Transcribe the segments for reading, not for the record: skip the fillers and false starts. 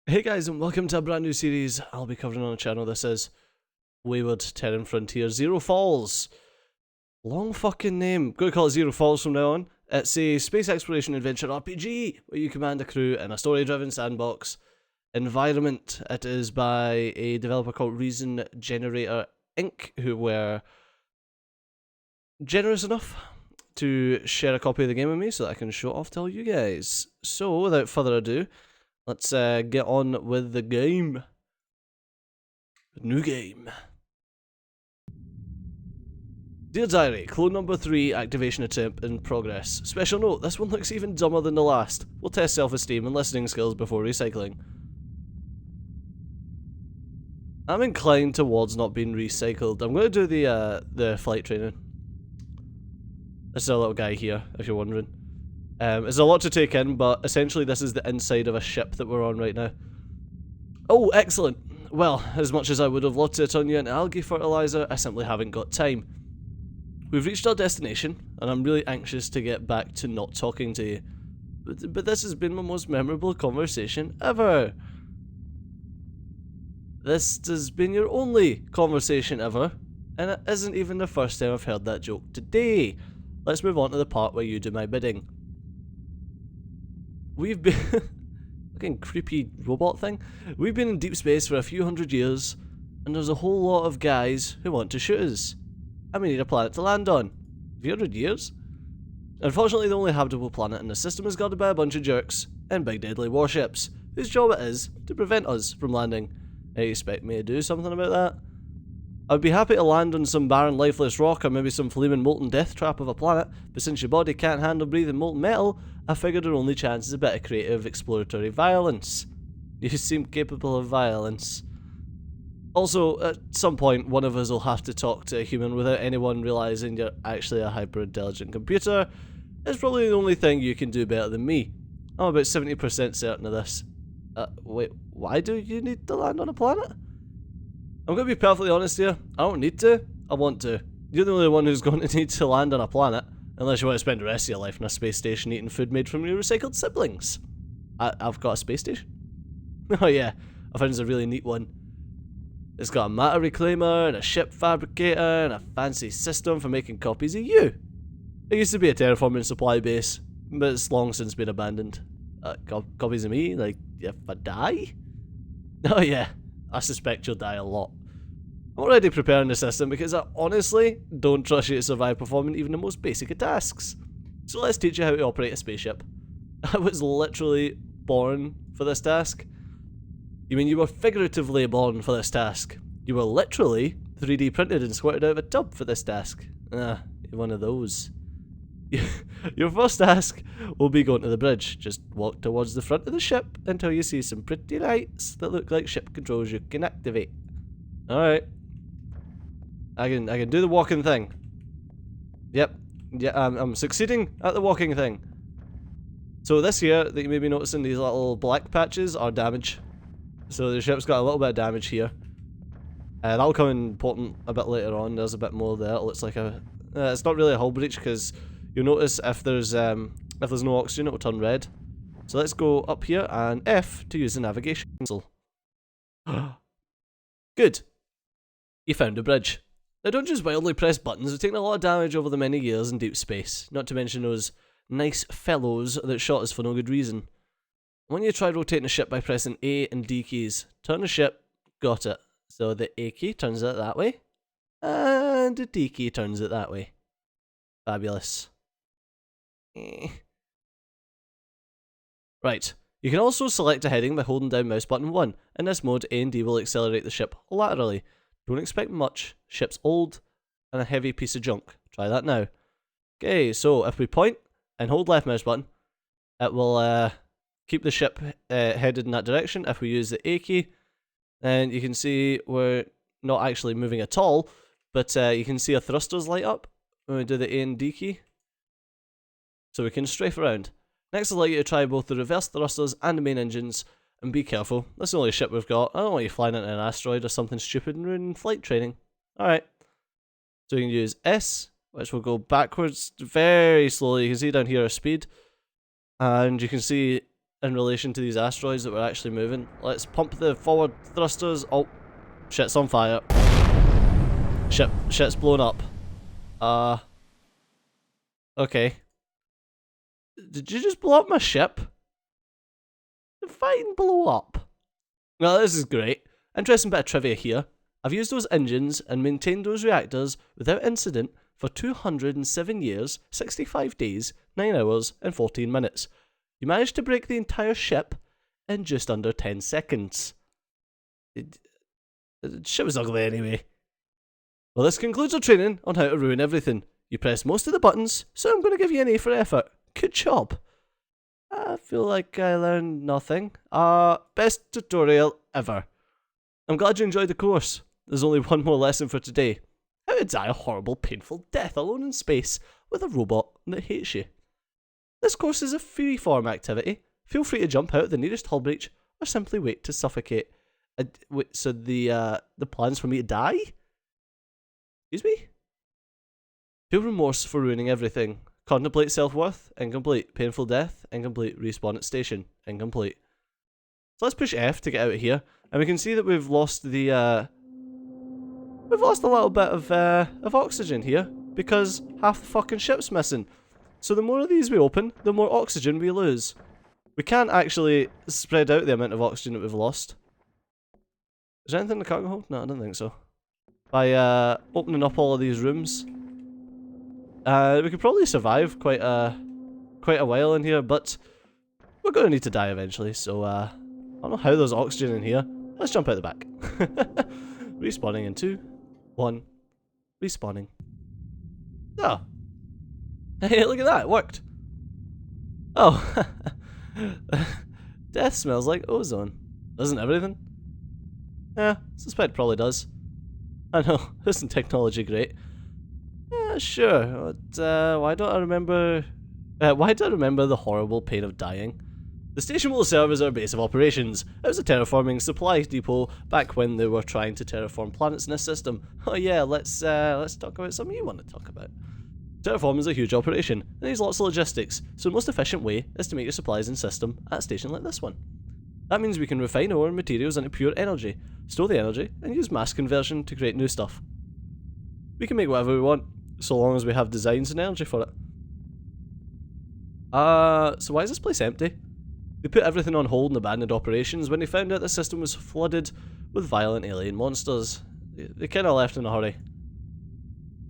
Hey guys, and welcome to a brand new series I'll be covering on the channel. This is Wayward Terran Frontier Zero Falls. Long fucking name. Gonna call it Zero Falls from now on. It's a space exploration adventure RPG where you command a crew in a story-driven sandbox environment. It is by a developer called Reason Generator Inc., who were generous enough to share a copy of the game with me so that I can show it off to all you guys. So, without further ado, let's get on with the game. New game. Dear Diary, clone number 3 activation attempt in progress. Special note, this one looks even dumber than the last. We'll test self-esteem and listening skills before recycling. I'm inclined towards not being recycled. I'm going to do the flight training. This is a little guy here, if you're wondering. There's a lot to take in, but essentially this is the inside of a ship that we're on right now. Oh, excellent. Well, as much as I would have loved to turn you into algae fertilizer, I simply haven't got time. We've reached our destination, and I'm really anxious to get back to not talking to you. But this has been my most memorable conversation ever. This has been your only conversation ever, and it isn't even the first time I've heard that joke today. Let's move on to the part where you do my bidding. We've been... fucking creepy robot thing. We've been in deep space for a few hundred years, and there's a whole lot of guys who want to shoot us. And we need a planet to land on. A few hundred years? Unfortunately, the only habitable planet in the system is guarded by a bunch of jerks and big deadly warships, whose job it is to prevent us from landing. You expect me to do something about that? I'd be happy to land on some barren lifeless rock or maybe some flaming molten death trap of a planet, but since your body can't handle breathing molten metal, I figured our only chance is a bit of creative exploratory violence. You seem capable of violence. Also, at some point, one of us will have to talk to a human without anyone realising you're actually a hyper-intelligent computer. It's probably the only thing you can do better than me. I'm about 70% certain of this. Wait, why do you need to land on a planet? I'm going to be perfectly honest here. I don't need to. I want to. You're the only one who's going to need to land on a planet, unless you want to spend the rest of your life in a space station eating food made from your recycled siblings. I've got a space station? Oh yeah, I found it's a really neat one. It's got a matter reclaimer, and a ship fabricator, and a fancy system for making copies of you. It used to be a terraforming supply base, but it's long since been abandoned. Copies of me? Like, if I die? Oh yeah, I suspect you'll die a lot. I'm already preparing the system because I honestly don't trust you to survive performing even the most basic of tasks. So let's teach you how to operate a spaceship. I was literally born for this task. You mean you were figuratively born for this task? You were literally 3D printed and squirted out of a tub for this task. You're one of those. Your first task will be going to the bridge. Just walk towards the front of the ship until you see some pretty lights that look like ship controls you can activate. Alright. I can do the walking thing. Yep. Yeah, I'm succeeding at the walking thing. So this here, that you may be noticing, these little black patches are damage. So the ship's got a little bit of damage here. That'll come important a bit later on. There's a bit more there. It looks like a... it's not really a hull breach because you'll notice if there's no oxygen, it'll turn red. So let's go up here and F to use the navigation console. Good. You found a bridge. Now don't just wildly press buttons. We've taken a lot of damage over the many years in deep space. Not to mention those nice fellows that shot us for no good reason. When you try rotating the ship by pressing A and D keys, turn the ship, got it. So the A key turns it that way, and the D key turns it that way. Fabulous. Right, you can also select a heading by holding down mouse button 1. In this mode, A and D will accelerate the ship laterally. Don't expect much, ship's old and a heavy piece of junk. Try that now. Okay, so if we point and hold left mouse button, it will keep the ship headed in that direction. If we use the A key, then you can see we're not actually moving at all, but you can see our thrusters light up when we do the A and D key. So we can strafe around. Next I'd like you to try both the reverse thrusters and the main engines, and be careful. That's the only ship we've got. I don't want you flying into an asteroid or something stupid and ruining flight training. Alright. So we can use S, which will go backwards very slowly. You can see down here our speed. And you can see in relation to these asteroids that we're actually moving. Let's pump the forward thrusters. Oh, shit's on fire. Shit's blown up. Okay. Did you just blow up my ship? Fine, blow up. Well, this is great. Interesting bit of trivia here. I've used those engines and maintained those reactors without incident for 207 years, 65 days, 9 hours, and 14 minutes. You managed to break the entire ship in just under 10 seconds. The ship was ugly anyway. Well, this concludes our training on how to ruin everything. You pressed most of the buttons, so I'm going to give you an A for effort. Good job. I feel like I learned nothing. Best tutorial ever. I'm glad you enjoyed the course. There's only one more lesson for today. How to die a horrible, painful death alone in space with a robot that hates you. This course is a free-form activity. Feel free to jump out the nearest hull breach or simply wait to suffocate. Wait, so the plan's for me to die? Excuse me? Feel remorse for ruining everything. Contemplate self-worth. Incomplete. Painful death. Incomplete. Respawn at station. Incomplete. So let's push F to get out of here. And we can see that we've lost the, we've lost a little bit of oxygen here. Because half the fucking ship's missing. So the more of these we open, the more oxygen we lose. We can't actually spread out the amount of oxygen that we've lost. Is there anything in the cargo hold? No, I don't think so. By opening up all of these rooms. We could probably survive quite a while in here, but we're going to need to die eventually, so I don't know how there's oxygen in here. Let's jump out the back. Respawning in 2, 1, respawning. Oh. Hey, look at that, it worked. Oh. Death smells like ozone. Doesn't everything? Yeah, suspect probably does. I know, isn't technology great? Sure, but why don't I remember the horrible pain of dying? The station will serve as our base of operations. It was a terraforming supply depot back when they were trying to terraform planets in this system. Oh yeah, let's talk about something you want to talk about. Terraform is a huge operation, and needs lots of logistics, so the most efficient way is to make your supplies and system at a station like this one. That means we can refine ore and materials into pure energy, store the energy, and use mass conversion to create new stuff. We can make whatever we want, so long as we have designs and energy for it. So why is this place empty? They put everything on hold and abandoned operations when they found out the system was flooded with violent alien monsters. They kinda left in a hurry.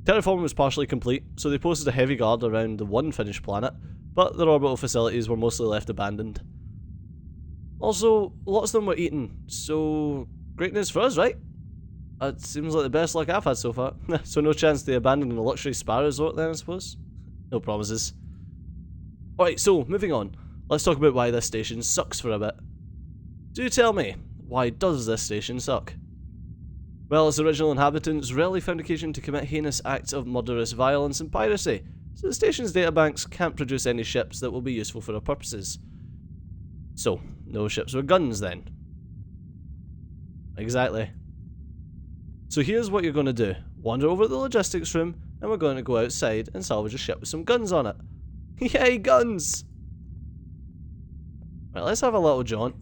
Terraforming was partially complete, so they posted a heavy guard around the one finished planet, but their orbital facilities were mostly left abandoned. Also, lots of them were eaten, so great news for us, right? It seems like the best luck I've had so far. So no chance they abandoned a luxury spa resort then, I suppose? No promises. Alright, so, moving on. Let's talk about why this station sucks for a bit. Do tell me, why does this station suck? Well, its original inhabitants rarely found occasion to commit heinous acts of murderous violence and piracy, so the station's databanks can't produce any ships that will be useful for our purposes. So, no ships with guns then. Exactly. So here's what you're going to do. Wander over to the logistics room, and we're going to go outside and salvage a ship with some guns on it. Yay, guns! Right, let's have a little jaunt.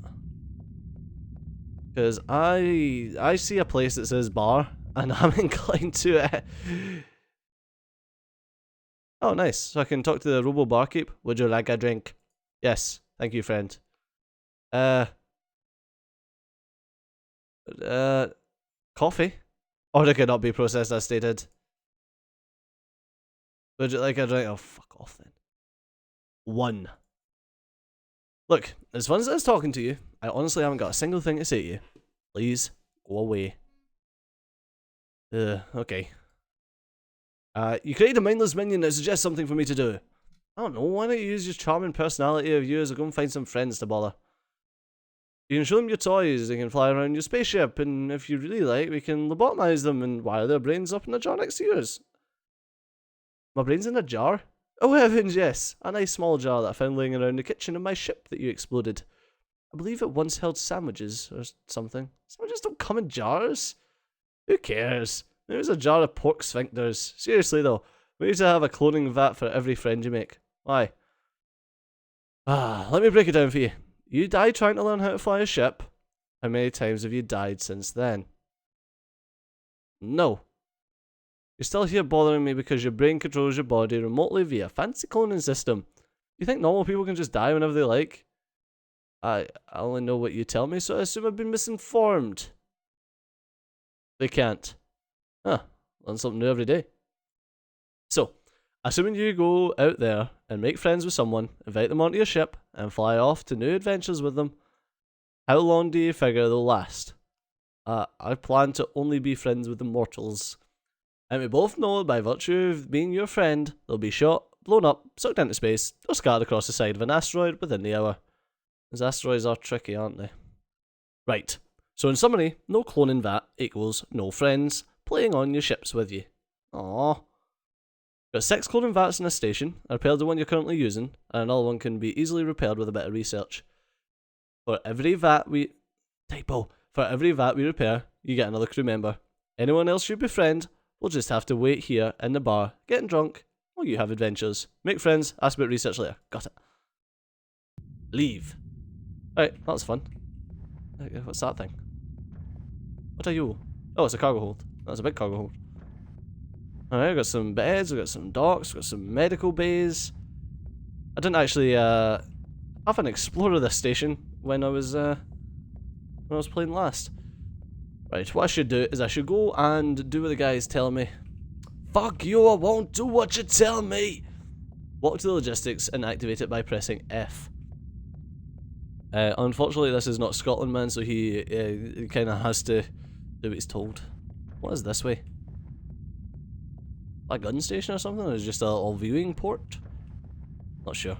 Because I see a place that says bar, and I'm inclined to Oh, nice. So I can talk to the robo barkeep. Would you like a drink? Yes. Thank you, friend. Coffee? Order cannot be processed as stated. Would you like a drink? Oh, fuck off then. 1. Look, as fun as it's talking to you, I honestly haven't got a single thing to say to you. Please, go away. Okay. You created a mindless minion that suggests something for me to do. I don't know, why don't you use your charming personality of yours or go and find some friends to bother? You can show them your toys, they can fly around your spaceship, and if you really like, we can lobotomize them and wire their brains up in a jar next to yours. My brain's in a jar? Oh heavens, yes. A nice small jar that I found laying around the kitchen of my ship that you exploded. I believe it once held sandwiches or something. Sandwiches don't come in jars. Who cares? There's a jar of pork sphincters. Seriously though, we need to have a cloning vat for every friend you make. Why? Let me break it down for you. you died trying to learn how to fly a ship. How many times have you died since then? No. You're still here bothering me because your brain controls your body remotely via a fancy cloning system. You think normal people can just die whenever they like? I only know what you tell me, so I assume I've been misinformed. They can't. Huh. Learn something new every day. So, assuming you go out there and make friends with someone, invite them onto your ship, and fly off to new adventures with them, how long do you figure they'll last? I plan to only be friends with the mortals. And we both know by virtue of being your friend, they'll be shot, blown up, sucked into space, or scattered across the side of an asteroid within the hour. These asteroids are tricky, aren't they? Right. So in summary, no cloning vat equals no friends playing on your ships with you. Aww. Got 6 cloning vats in a station. I repaired the one you're currently using, and another one can be easily repaired with a bit of research. For every vat we repair, you get another crew member. Anyone else you befriend will just have to wait here in the bar, getting drunk, while you have adventures. Make friends, ask about research later. Got it. Leave. Alright, that was fun. What's that thing? What are you? Oh, it's a cargo hold. That's a big cargo hold. Alright, we've got some beds, we've got some docks, we've got some medical bays. I didn't actually have an explorer this station when I was playing last. Right, what I should do is I should go and do what the guys tell me. Fuck you, I won't do what you tell me! Walk to the logistics and activate it by pressing F. Unfortunately, this is not Scotland, man, so he kind of has to do what he's told. What is this way? A gun station or something? Or is it just a little viewing port? Not sure.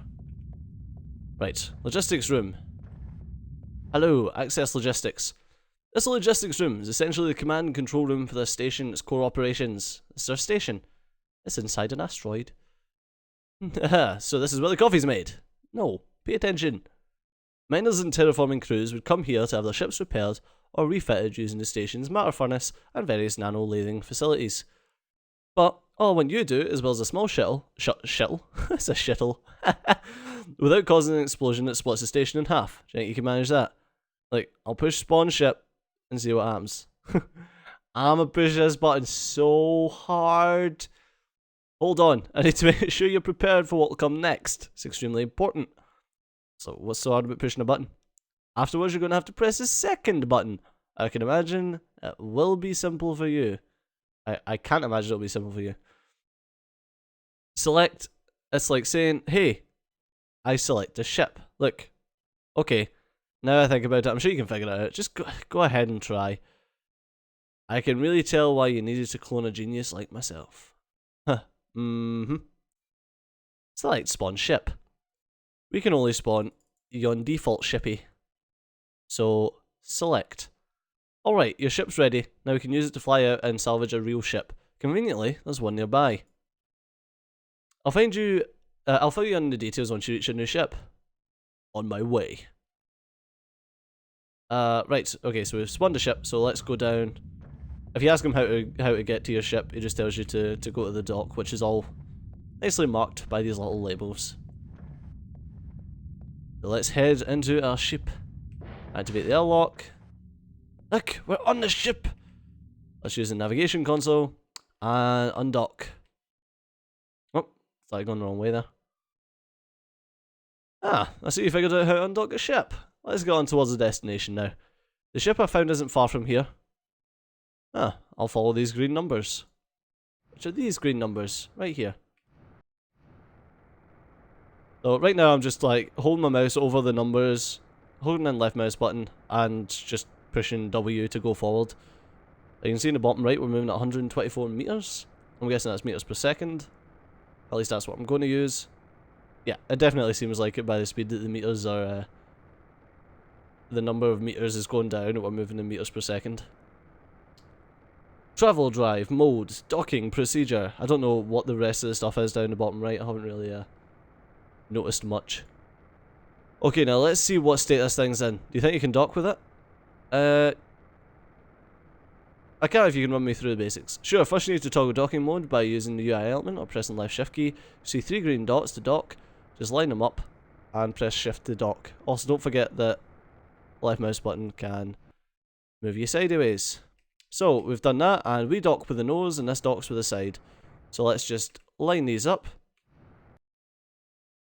Right, logistics room. Hello, access logistics. This logistics room is essentially the command and control room for the station and its core operations. It's our station. It's inside an asteroid. So this is where the coffee's made. No, pay attention. Miners and terraforming crews would come here to have their ships repaired or refitted using the station's matter furnace and various nano-lathing facilities. But all I want you to do is build a small shuttle, it's a shuttle, without causing an explosion that splits the station in half. Do you think you can manage that? Like, I'll push spawn ship and see what happens. I'ma push this button so hard. Hold on, I need to make sure you're prepared for what will come next. It's extremely important. So what's so hard about pushing a button? Afterwards you're going to have to press the second button. I can imagine it will be simple for you. I can't imagine it'll be simple for you. Select, it's like saying, hey, I select a ship. Look, okay, now I think about it, I'm sure you can figure it out. Just go ahead and try. I can really tell why you needed to clone a genius like myself. Huh, Select spawn ship. We can only spawn yon default shippy. So, select. Alright, your ship's ready. Now we can use it to fly out and salvage a real ship. Conveniently, there's one nearby. I'll fill you in the details once you reach your new ship. On my way. Right, okay, so we've spawned a ship, so let's go down. If you ask him how to get to your ship, he just tells you to go to the dock, which is all nicely marked by these little labels. So let's head into our ship. Activate the airlock. Look, we're on the ship! Let's use the navigation console and undock. Oh, thought I'd gone the wrong way there. Ah, I see you figured out how to undock a ship. Let's get on towards the destination now. The ship I found isn't far from here. Ah, I'll follow these green numbers. Which are these green numbers? Right here. So right now I'm just like holding my mouse over the numbers, holding in left mouse button, and just pushing W to go forward. You can see in the bottom right we're moving at 124 meters. I'm guessing that's meters per second. At least that's what I'm going to use. Yeah, it definitely seems like it by the speed that the meters are, the number of meters is going down and we're moving in meters per second. Travel drive, mode, docking, procedure. I don't know what the rest of the stuff is down the bottom right. I haven't really noticed much. Okay, now let's see what state this thing's in. Do you think you can dock with it? I can't if you can run me through the basics. Sure, first you need to toggle docking mode by using the UI element or pressing left shift key. You see 3 green dots to dock. Just line them up and press shift to dock. Also, don't forget that left mouse button can move you sideways. So we've done that, and we dock with the nose, and this docks with the side. So let's just line these up.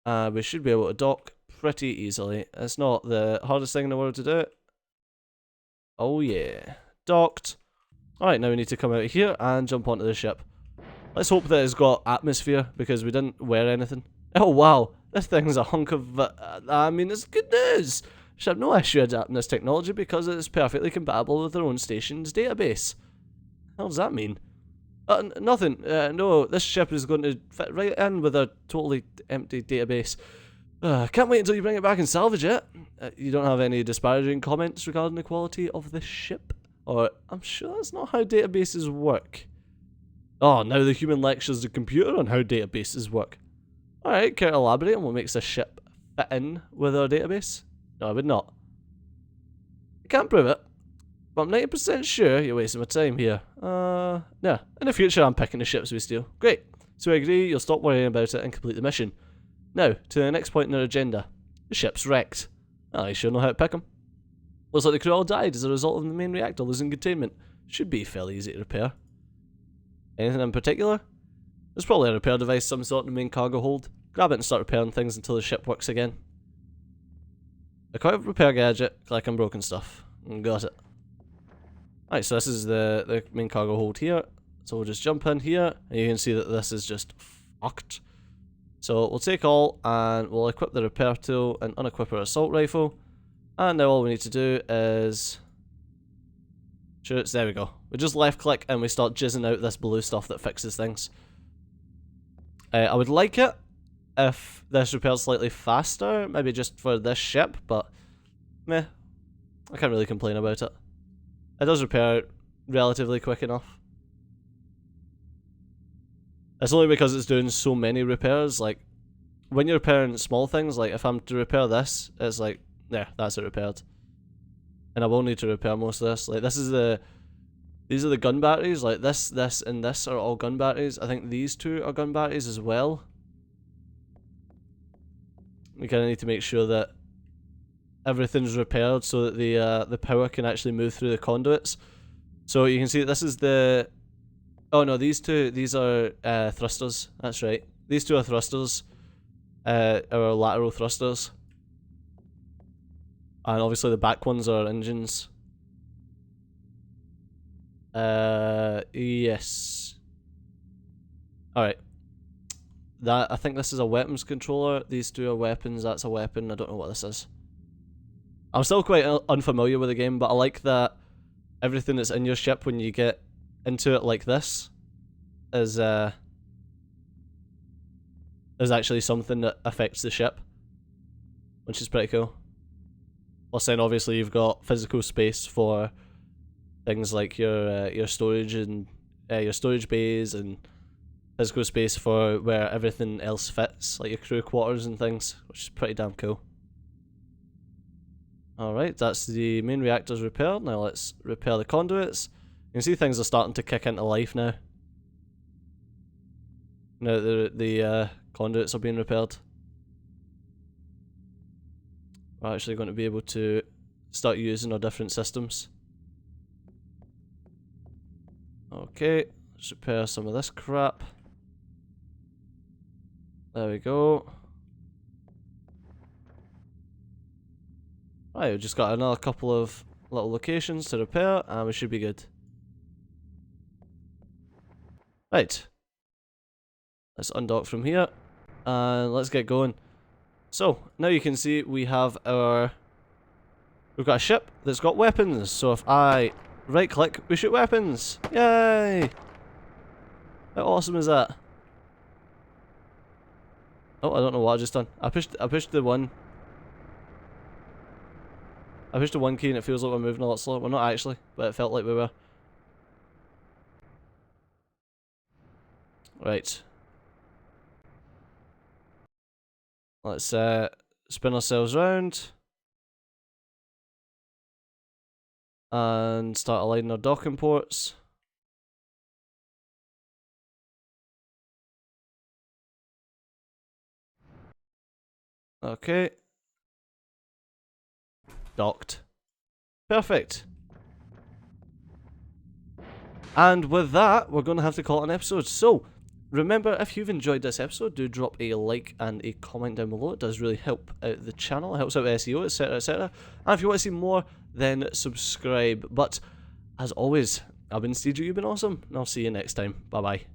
We should be able to dock pretty easily. It's not the hardest thing in the world to do it. Oh yeah. Docked. Alright, now we need to come out of here and jump onto the ship. Let's hope that it's got atmosphere, because we didn't wear anything. Oh wow, this thing's a hunk of... I mean, it's good news! Should have no issue adapting this technology because it is perfectly compatible with their own station's database. What does that mean? Nothing. No, this ship is going to fit right in with a totally empty database. Can't wait until you bring it back and salvage it. You don't have any disparaging comments regarding the quality of this ship? Or, I'm sure that's not how databases work. Oh, now the human lectures the computer on how databases work. Alright, care to elaborate on what makes this ship fit in with our database? No, I would not. I can't prove it, but I'm 90% sure you're wasting my time here. Yeah, in the future I'm picking the ships we steal. Great, so I agree you'll stop worrying about it and complete the mission. Now, to the next point in our agenda. The ship's wrecked. I sure know how to pick them. Looks like the crew all died as a result of the main reactor losing containment. Should be fairly easy to repair. Anything in particular? There's probably a repair device, some sort in the main cargo hold. Grab it and start repairing things until the ship works again. Acquire repair gadget, click on broken stuff. Got it. Alright, so this is the main cargo hold here. So we'll just jump in here, and you can see that this is just fucked. So we'll take all, and we'll equip the repair tool and unequip our assault rifle. And now all we need to do is... Shoots, there we go. We just left click and we start jizzing out this blue stuff that fixes things. I would like it if this repairs slightly faster, maybe just for this ship, but meh, I can't really complain about it. It does repair relatively quick enough. It's only because it's doing so many repairs. Like, when you're repairing small things, like if I'm to repair this, it's like, there, that's it repaired. And I will need to repair most of this. Like, these are the gun batteries. Like, this, and this are all gun batteries. I think these two are gun batteries as well. We kind of need to make sure that everything's repaired so that the power can actually move through the conduits. So you can see that this is the... Oh no, these are thrusters. That's right. These two are thrusters. Are lateral thrusters. And obviously the back ones are engines. Yes. Alright. I think this is a weapons controller. These two are weapons. That's a weapon. I don't know what this is. I'm still quite unfamiliar with the game, but I like that everything that's in your ship when you get into it like this is actually something that affects the ship, which is pretty cool. Plus then obviously you've got physical space for things like your storage and your storage bays, and physical space for where everything else fits, like your crew quarters and things, which is pretty damn cool. Alright, that's the main reactors repaired. Now let's repair the conduits. You can see things are starting to kick into life now. Now the conduits are being repaired. We're actually going to be able to start using our different systems. Okay, let's repair some of this crap. There we go. Right, we've just got another couple of little locations to repair, and we should be good. Right. Let's undock from here, and let's get going. So, now you can see we have we've got a ship that's got weapons, so if I right click, we shoot weapons! Yay! How awesome is that? Oh, I don't know what I just done. I pushed the one. I pushed the one key and it feels like we're moving a lot slower. We're not actually, but it felt like we were. Right. Let's spin ourselves round. And start aligning our docking ports. Okay. Docked. Perfect. And with that, we're going to have to call it an episode. So, remember, if you've enjoyed this episode, do drop a like and a comment down below. It does really help out the channel. It helps out SEO, etc, etc. And if you want to see more, then subscribe. But, as always, I've been Steve, you've been awesome, and I'll see you next time. Bye-bye.